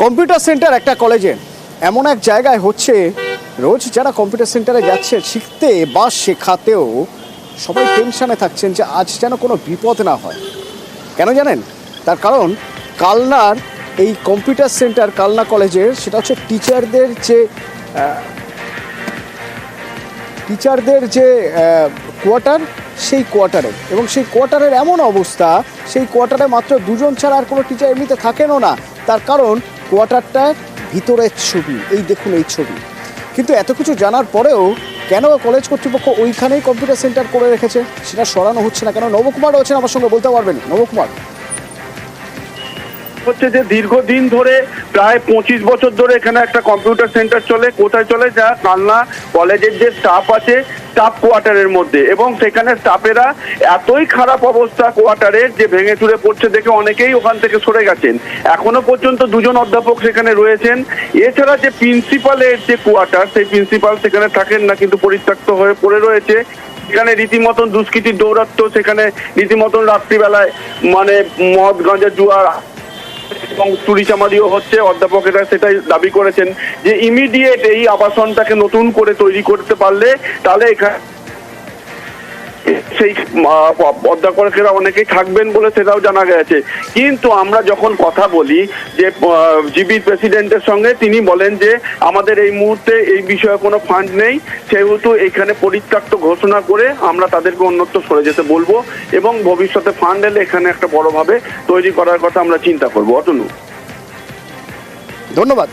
Computer centre একটা কলেজে এমন এক জায়গায় হচ্ছে, রোজ যারা কম্পিউটার সেন্টারে যাচ্ছে শিখতে বা শেখাতেও সবাই টেনশনে থাকছেন যে আজ যেন কোনো বিপদ না হয়। কেন জানেন? তার কারণ কালনার এই কম্পিউটার সেন্টার কালনা কলেজের, সেটা হচ্ছে টিচারদের যে কোয়ার্টার, সেই কোয়ার্টারের, এবং সেই কোয়ার্টারের এমন অবস্থা, সেই কোয়ার্টারে মাত্র দুজন ছাড়া আর কোনো টিচার এমনিতে থাকেনও না। তার কারণ কোয়ার্টারটার ভিতরের ছবি, এই দেখুন এই ছবি। কিন্তু এত কিছু জানার পরেও কেন কলেজ কর্তৃপক্ষ ওইখানেই কম্পিউটার সেন্টার করে রেখেছে সেটা সরানো হচ্ছে না কেন? নবকুমার রয়েছেন আমার সঙ্গে, বলতে পারবেন নবকুমার? হচ্ছে যে দীর্ঘদিন ধরে প্রায় 25 বছর ধরে এখানে একটা কম্পিউটার সেন্টার চলে। কোথায় চলে? যা কালনা কলেজের যে স্টাফ আছে, স্টাফ কোয়ার্টারের মধ্যে, এবং সেখানে স্টাফেরা এতই খারাপ অবস্থা কোয়ার্টারের যে ভেঙে চুরে পড়ছে দেখে অনেকেই ওখান থেকে সরে গেছেন। এখনো পর্যন্ত দুজন অধ্যাপক সেখানে রয়েছেন। এছাড়া যে প্রিন্সিপালের যে কোয়ার্টার, সেই প্রিন্সিপাল সেখানে থাকেন না, কিন্তু পরিত্যক্ত হয়ে পড়ে রয়েছে। সেখানে রীতিমতন দুষ্কৃতির দৌরাত্ম্য, সেখানে রীতিমতন রাত্রিবেলায় মানে মদ গাঁজা জুয়া এবং চুরি চামারিও হচ্ছে। অধ্যাপকেরা সেটাই দাবি করেছেন যে ইমিডিয়েট এই আবাসনটাকে নতুন করে তৈরি করতে পারলে তাহলে এখানে সেই অধ্যাপকেরা অনেকেই থাকবেন বলে সেটাও জানা গেছে। কিন্তু আমরা যখন কথা বলি যে জিবি প্রেসিডেন্টের সঙ্গে, তিনি বলেন যে আমাদের এই মুহূর্তে এই বিষয়ে কোনো ফান্ড নেই, সেহেতু এখানে পরিত্যক্ত ঘোষণা করে আমরা তাদেরকে অন্যত্র সরে যেতে বলবো, এবং ভবিষ্যতে ফান্ড এলে এখানে একটা বড়ভাবে তৈরি করার কথা আমরা চিন্তা করবো। অতনু, ধন্যবাদ।